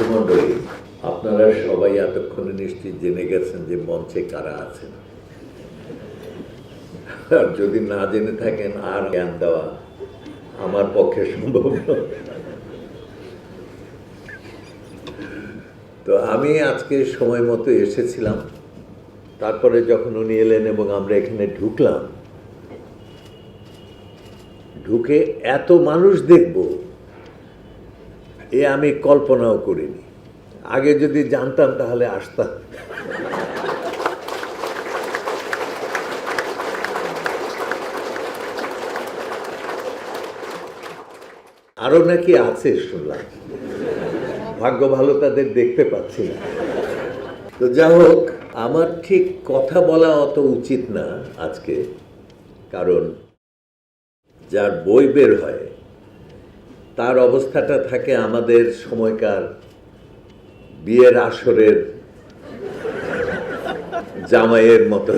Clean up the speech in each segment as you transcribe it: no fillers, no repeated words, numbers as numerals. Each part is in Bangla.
সুধীমণ্ডলী, আপনারা সবাই এতক্ষণে নিশ্চিত জেনে গেছেন যে মঞ্চে কারা আছেন। আর যদি না জেনে থাকেন আর জ্ঞান দেওয়া আমার পক্ষে সম্ভব নয়। তো আমি আজকে সময় মতো এসেছিলাম, তারপরে যখন উনি এলেন এবং আমরা এখানে ঢুকলাম, ঢুকে এত মানুষ দেখব এ আমি কল্পনাও করিনি। আগে যদি জানতাম তাহলে আসতাম। আরো নাকি আছে শুনলাম, ভাগ্য ভালো তাদের দেখতে পাচ্ছি না। তো যা হোক, আমার ঠিক কথা বলা অত উচিত না আজকে, কারণ যার বই বের হয় তার অবস্থাটা থাকে আমাদের সময়কার বিয়ের আসরের জামাইয়ের মতো।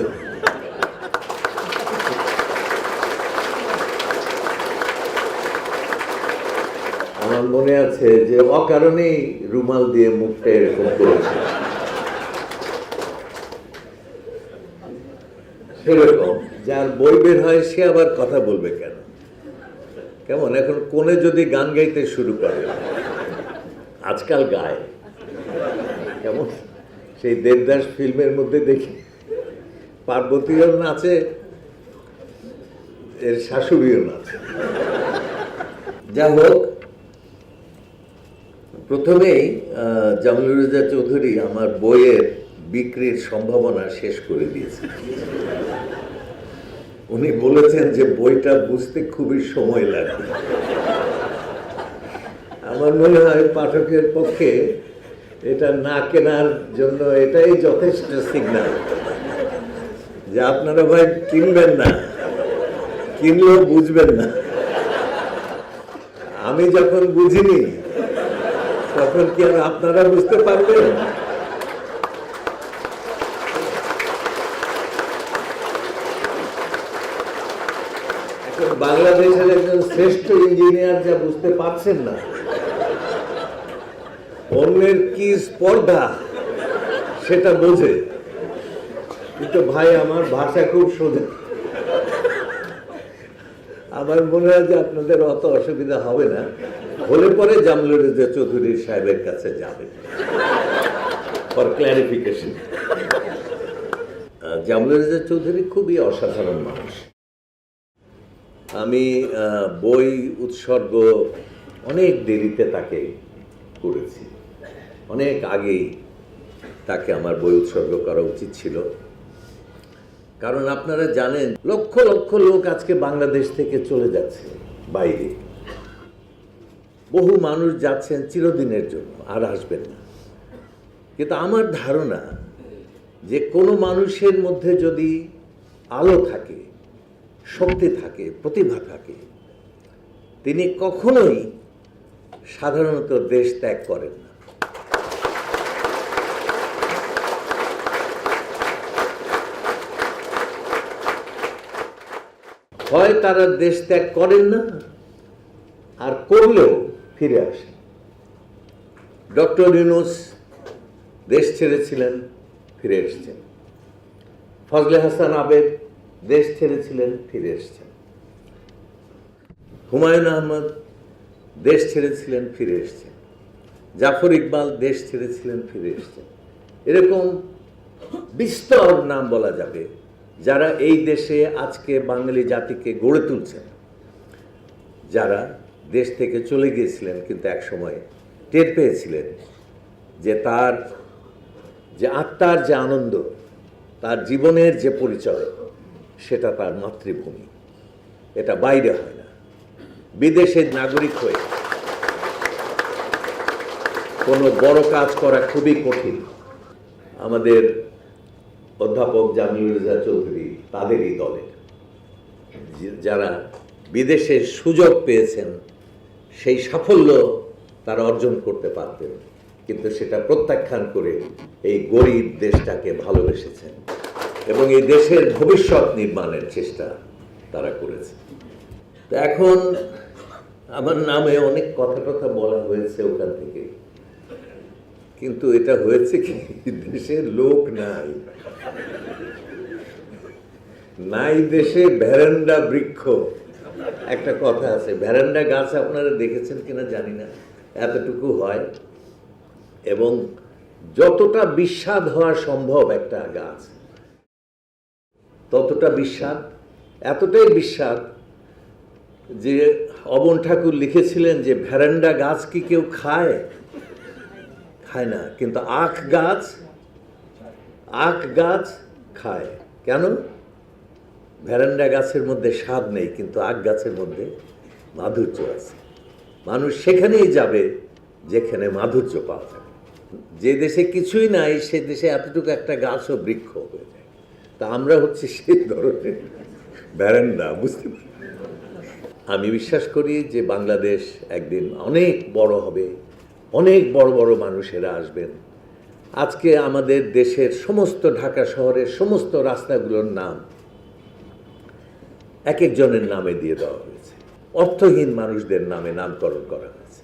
আমার মনে আছে যে অকারণেই রুমাল দিয়ে মুখটা এরকম করেছে, সেরকম যার বই বের হয় সে আবার কথা বলবে কেন? কেমন এখন কোনে যদি গান গাইতে শুরু করে, আজকাল গায়, কেমন সেই দেবদাস ফিল্মের মধ্যে দেখি পার্বতীও নাচে, এর শাশুড়িও নাচে। যা হোক, প্রথমেই জামিলুর রেজা চৌধুরী আমার বইয়ের বিক্রির সম্ভাবনা শেষ করে দিয়েছে। উনি বলেছেন যে বইটা বুঝতে খুবই সময় লাগবে। আমার মনে হয় পাঠকের পক্ষে এটা না কেনার জন্য এটাই যথেষ্ট সিগন্যাল যে আপনারা ভাই কিনবেন না, কিনলেও বুঝবেন না। আমি যখন বুঝিনি তখন কি আর আপনারা বুঝতে পারবেন? এখন বাংলাদেশের একজন শ্রেষ্ঠ ইঞ্জিনিয়ার যা বুঝতে পারছেন না, অন্যের কি স্পর্ধা সেটা বোঝে। কিন্তু ভাই আমার ভাষা খুব সোজা, আমার মনে হয় যে আপনাদের অত অসুবিধা হবে না। হলে পরে জামিলুর রেজা চৌধুরী সাহেবের কাছে যাবে ফর ক্লারিফিকেশন। জামিলুর রেজা চৌধুরী খুবই অসাধারণ মানুষ। আমি বই উৎসর্গ অনেক দেরিতে তাকে করেছি, অনেক আগেই তাকে আমার বই উৎসর্গ করা উচিত ছিল। কারণ আপনারা জানেন লক্ষ লক্ষ লোক আজকে বাংলাদেশ থেকে চলে যাচ্ছে বাইরে, বহু মানুষ যাচ্ছেন চিরদিনের জন্য, আর আসবেন না। কিন্তু আমার ধারণা যে কোনো মানুষের মধ্যে যদি আলো থাকে, শক্তি থাকে, প্রতিভা থাকে, তিনি কখনোই সাধারণত দেশ ত্যাগ করেন না। হয় তারা দেশ ত্যাগ করেন না, আর করলেও ফিরে আসেন। ডক্টর ইউনূস দেশ ছেড়েছিলেন, ফিরে এসছেন। ফজলে হাসান আবেদ দেশ ছেড়েছিলেন, ফিরে এসছেন। হুমায়ুন আহমদ দেশ ছেড়েছিলেন, ফিরে এসছেন। জাফর ইকবাল দেশ ছেড়েছিলেন, ফিরে এসছেন। এরকম বিস্তর নাম বলা যাবে যারা এই দেশে আজকে বাঙালি জাতিকে গড়ে তুলছেন, যারা দেশ থেকে চলে গিয়েছিলেন কিন্তু এক সময় টের পেয়েছিলেন যে তার যে আত্মার যে আনন্দ, তার জীবনের যে পরিচয়, সেটা তার মাতৃভূমি, এটা বাইরে হয় না। বিদেশের নাগরিক হয়ে কোনো বড় কাজ করা খুবই কঠিন। আমাদের অধ্যাপক জামিলুর রেজা চৌধুরী তাদেরই দলের, যারা বিদেশের সুযোগ পেয়েছেন, সেই সাফল্য তারা অর্জন করতে পারতেন, কিন্তু সেটা প্রত্যাখ্যান করে এই গরিব দেশটাকে ভালোবেসেছেন এবং এই দেশের ভবিষ্যৎ নির্মাণের চেষ্টা তারা করেছে। তো এখন আমার নামে অনেক কথা বলা হয়েছে ওখান থেকে, কিন্তু এটা হয়েছে কি, দেশে লোক নাই, নাই দেশে ভ্যারান্ডা বৃক্ষ। একটা কথা আছে, ভ্যারান্ডা গাছ আপনারা দেখেছেন কিনা জানি না, এতটুকু হয় এবং যতটা বিস্বাদ হওয়া সম্ভব একটা গাছ ততটা বিস্বাদ, এতটাই বিস্বাদ যে অবন ঠাকুর লিখেছিলেন যে ভ্যারান্ডা গাছ কি কেউ খায়? খায় না, কিন্তু আখ গাছ খায়। কেন? ভ্যারান্ডা গাছের মধ্যে স্বাদ নেই, কিন্তু আখ গাছের মধ্যে মাধুর্য আছে। মানুষ সেখানেই যাবে যেখানে মাধুর্য পাওয়া যাবে। যে দেশে কিছুই নাই সে দেশে এতটুকু একটা গাছ ও বৃক্ষ হয়ে যায়। তা আমরা হচ্ছে সেই ধরনের ভ্যারান্ডা, বুঝতে পারি। আমি বিশ্বাস করি যে বাংলাদেশ একদিন অনেক বড় হবে, অনেক বড় বড় মানুষেরা আসবেন। আজকে আমাদের দেশের সমস্ত ঢাকা শহরের সমস্ত রাস্তাগুলোর নাম এক একজনের নামে দিয়ে দেওয়া হয়েছে, অর্থহীন মানুষদের নামে নামকরণ করা হয়েছে।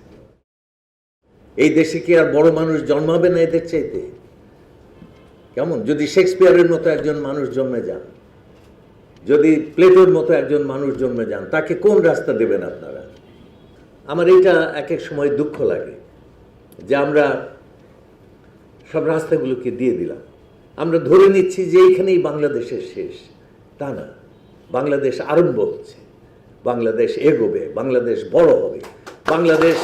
এই দেশে কি আর বড় মানুষ জন্মাবে না এদের চাইতে? কেমন? যদি শেক্সপিয়ারের মতো একজন মানুষ জন্মে যান, যদি প্লেটোর মতো একজন মানুষ জন্মে যান, তাকে কোন রাস্তা দেবেন আপনারা? আমার এইটা এক এক সময় দুঃখ লাগে যে আমরা সব রাস্তাগুলোকে দিয়ে দিলাম। আমরা ধরে নিচ্ছি যে এইখানেই বাংলাদেশের শেষ। তা না, বাংলাদেশ আরম্ভ হচ্ছে, বাংলাদেশ এগোবে, বাংলাদেশ বড় হবে, বাংলাদেশ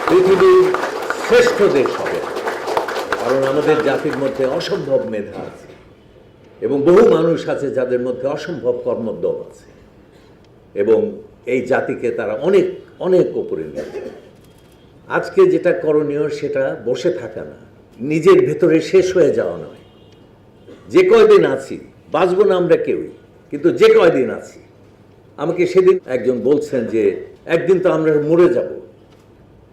পৃথিবীর শ্রেষ্ঠ দেশ হবে। কারণ আমাদের জাতির মধ্যে অসম্ভব মেধা আছে এবং বহু মানুষ আছে যাদের মধ্যে অসম্ভব কর্মোদ্যম আছে এবং এই জাতিকে তারা অনেক অনেক উপরে নিয়ে যায়। আজকে যেটা করণীয় সেটা বসে থাকা না, নিজের ভেতরে শেষ হয়ে যাওয়া নয়। যে কয়দিন আছি, বাঁচবো না আমরা কেউই, কিন্তু যে কয়দিন আছি, আমাকে সেদিন একজন বলছেন যে একদিন তো আমরা মরে যাব।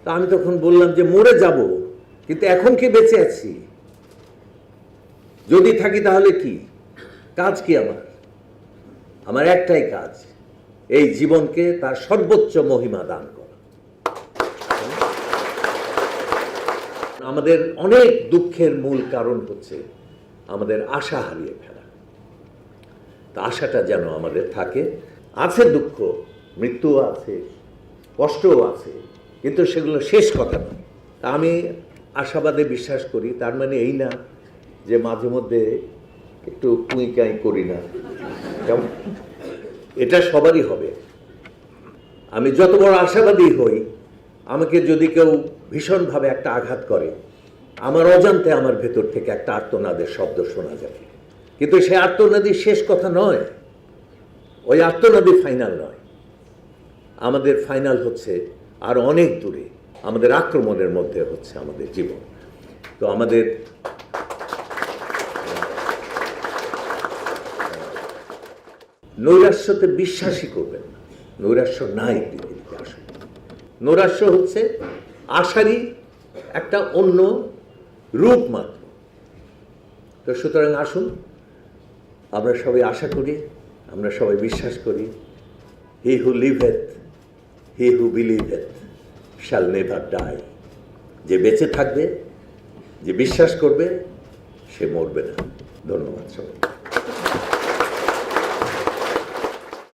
তা আমি তখন বললাম যে মরে যাব, কিন্তু এখন কি বেঁচে আছি? যদি থাকি তাহলে কি কাজ? কি আমার একটাই কাজ, এই জীবনকে তার সর্বোচ্চ মহিমা দান করা। আমাদের অনেক দুঃখের মূল কারণ হচ্ছে আমাদের আশা হারিয়ে ফেলা। তা আশাটা যেন আমাদের থাকে। আছে দুঃখ, মৃত্যুও আছে, কষ্টও আছে, কিন্তু সেগুলো শেষ কথা নয়। তা আমি আশাবাদে বিশ্বাস করি। তার মানে এই না যে মাঝে মধ্যে একটু কুঁইকাই করি না, এটা সবারই হবে। আমি যত বড় আশাবাদী হই, আমাকে যদি কেউ ভীষণভাবে একটা আঘাত করে, আমার অজান্তে আমার ভেতর থেকে একটা আর্তনাদের শব্দ শোনা যাবে, কিন্তু সে আর্তনাদী শেষ কথা নয়, ওই আর্তনাদী ফাইনাল নয়। আমাদের ফাইনাল হচ্ছে আর অনেক দূরে, আমাদের আক্রমণের মধ্যে হচ্ছে আমাদের জীবন। তো আমাদের নৈরাশ্যতে বিশ্বাসই করবেন না, নৈরাশ্য নাই পৃথিবীতে। আসলে নৈরাশ্য হচ্ছে আশারই একটা অন্য রূপ মাত্র। তো সুতরাং আসুন, আমরা সবাই আশা করি, আমরা সবাই বিশ্বাস করি, হি হু লিভেথ, হি হু বিলিভেথ শ্যাল নেভার ডাই। যে বেঁচে থাকবে, যে বিশ্বাস করবে, সে মরবে না। ধন্যবাদ সবাই।